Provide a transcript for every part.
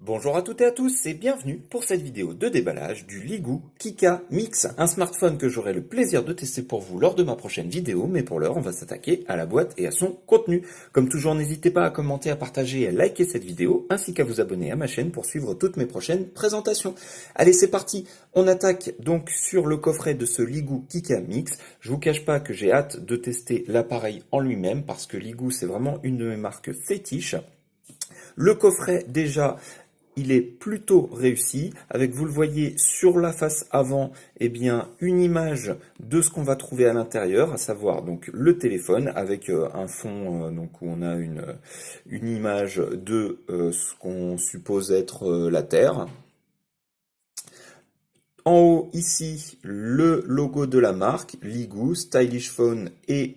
Bonjour à toutes et à tous et bienvenue pour cette vidéo de déballage du Ligoo Kika Mix, un smartphone que j'aurai le plaisir de tester pour vous lors de ma prochaine vidéo, mais pour l'heure on va s'attaquer à la boîte et à son contenu. Comme toujours, n'hésitez pas à commenter, à partager et à liker cette vidéo, ainsi qu'à vous abonner à ma chaîne pour suivre toutes mes prochaines présentations. Allez, c'est parti, on attaque donc sur le coffret de ce Ligoo Kika Mix. Je vous cache pas que j'ai hâte de tester l'appareil en lui-même, parce que Ligoo c'est vraiment une de mes marques fétiches. Le coffret déjà, il est plutôt réussi, avec, vous le voyez, sur la face avant, eh bien, une image de ce qu'on va trouver à l'intérieur, à savoir donc le téléphone, avec un fond donc où on a une image de ce qu'on suppose être la Terre. En haut, ici, le logo de la marque, Ligoo, Stylish Phone et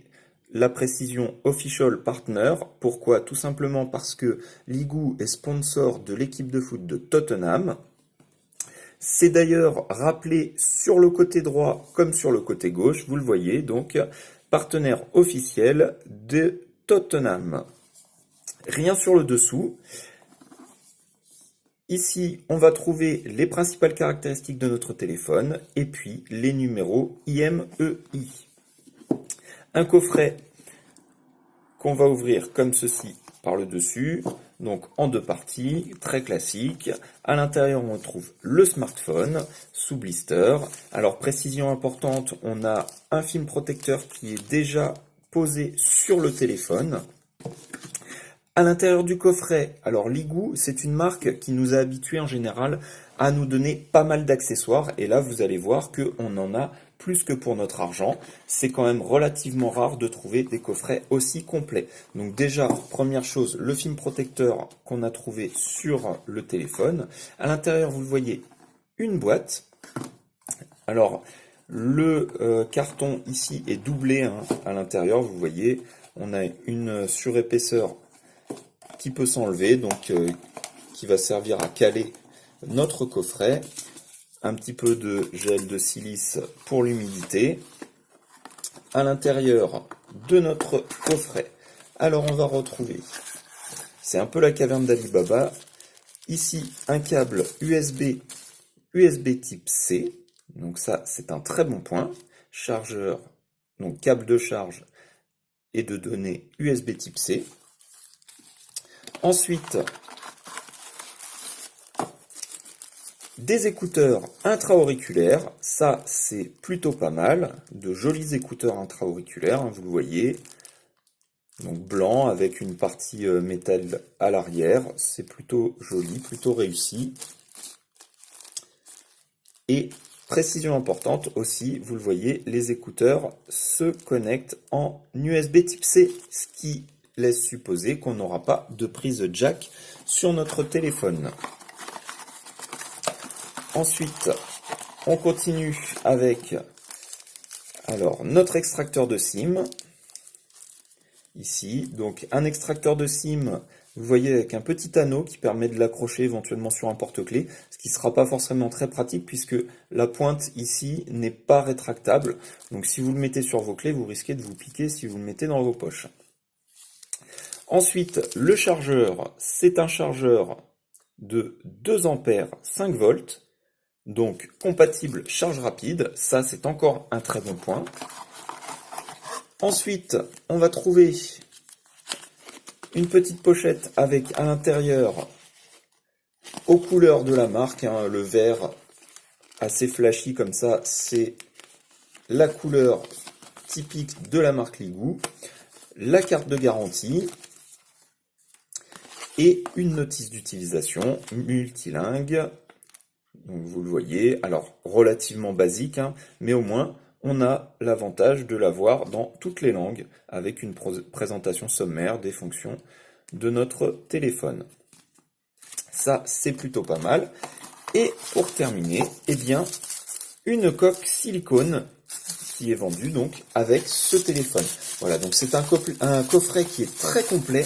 la précision Official Partner. Pourquoi? Tout simplement parce que Ligoo est sponsor de l'équipe de foot de Tottenham. C'est d'ailleurs rappelé sur le côté droit comme sur le côté gauche, vous le voyez, donc partenaire officiel de Tottenham. Rien sur le dessous. Ici, on va trouver les principales caractéristiques de notre téléphone et puis les numéros IMEI. Un coffret qu'on va ouvrir comme ceci par le dessus, donc en deux parties, très classique. À l'intérieur, on trouve le smartphone sous blister. Alors, précision importante, on a un film protecteur qui est déjà posé sur le téléphone. À l'intérieur du coffret, alors Ligoo, c'est une marque qui nous a habitués en général à nous donner pas mal d'accessoires, et là vous allez voir qu'on en a plus que pour notre argent. C'est quand même relativement rare de trouver des coffrets aussi complets. Donc déjà, première chose, le film protecteur qu'on a trouvé sur le téléphone. À l'intérieur, vous le voyez, une boîte. Alors, le carton ici est doublé hein, à l'intérieur, vous voyez, on a une surépaisseur qui peut s'enlever, donc qui va servir à caler notre coffret. Un petit peu de gel de silice pour l'humidité. À l'intérieur de notre coffret, alors on va retrouver, c'est un peu la caverne d'Ali Baba, ici un câble USB type C, donc ça c'est un très bon point, chargeur, donc câble de charge et de données USB type C. Ensuite, des écouteurs intra-auriculaires, ça c'est plutôt pas mal, de jolis écouteurs intra-auriculaires, hein, vous le voyez, donc blanc avec une partie métal à l'arrière, c'est plutôt joli, plutôt réussi. Et précision importante aussi, vous le voyez, les écouteurs se connectent en USB type C, ce qui laisse supposer qu'on n'aura pas de prise jack sur notre téléphone. Ensuite, on continue avec alors notre extracteur de SIM. Ici, donc un extracteur de SIM, vous voyez, avec un petit anneau qui permet de l'accrocher éventuellement sur un porte-clés, ce qui ne sera pas forcément très pratique puisque la pointe ici n'est pas rétractable. Donc si vous le mettez sur vos clés, vous risquez de vous piquer si vous le mettez dans vos poches. Ensuite, le chargeur, c'est un chargeur de 2 ampères 5 volts. Donc compatible charge rapide, ça c'est encore un très bon point. Ensuite, on va trouver une petite pochette avec à l'intérieur, aux couleurs de la marque, hein, le vert assez flashy comme ça, c'est la couleur typique de la marque Ligoo, la carte de garantie et une notice d'utilisation multilingue. Donc vous le voyez, alors relativement basique, hein, mais au moins on a l'avantage de l'avoir dans toutes les langues, avec une présentation sommaire des fonctions de notre téléphone. Ça, c'est plutôt pas mal. Et pour terminer, eh bien, une coque silicone qui est vendue donc avec ce téléphone. Voilà, donc c'est un coffret qui est très complet,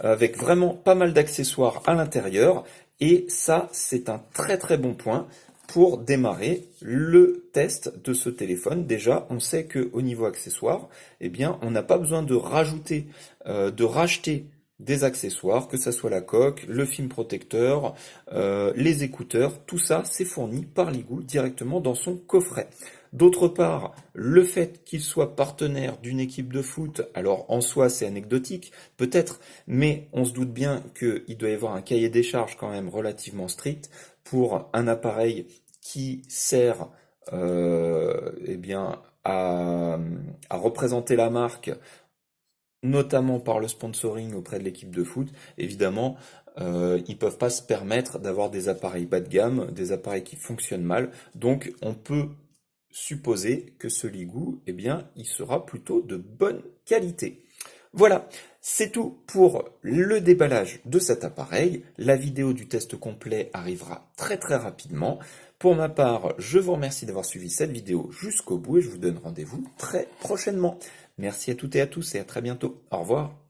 avec vraiment pas mal d'accessoires à l'intérieur. Et ça, c'est un très très bon point pour démarrer le test de ce téléphone. Déjà, on sait qu'au niveau accessoires, eh bien, on n'a pas besoin de rajouter, de racheter des accessoires, que ça soit la coque, le film protecteur, les écouteurs, tout ça c'est fourni par Ligou directement dans son coffret. D'autre part, le fait qu'il soit partenaire d'une équipe de foot, alors en soi c'est anecdotique, peut-être, mais on se doute bien qu'il doit y avoir un cahier des charges quand même relativement strict pour un appareil qui sert eh bien, à représenter la marque, notamment par le sponsoring auprès de l'équipe de foot. Évidemment, ils peuvent pas se permettre d'avoir des appareils bas de gamme, des appareils qui fonctionnent mal. Donc, on peut supposer que ce Ligou, eh bien, il sera plutôt de bonne qualité. Voilà, c'est tout pour le déballage de cet appareil. La vidéo du test complet arrivera très très rapidement. Pour ma part, je vous remercie d'avoir suivi cette vidéo jusqu'au bout et je vous donne rendez-vous très prochainement. Merci à toutes et à tous et à très bientôt. Au revoir.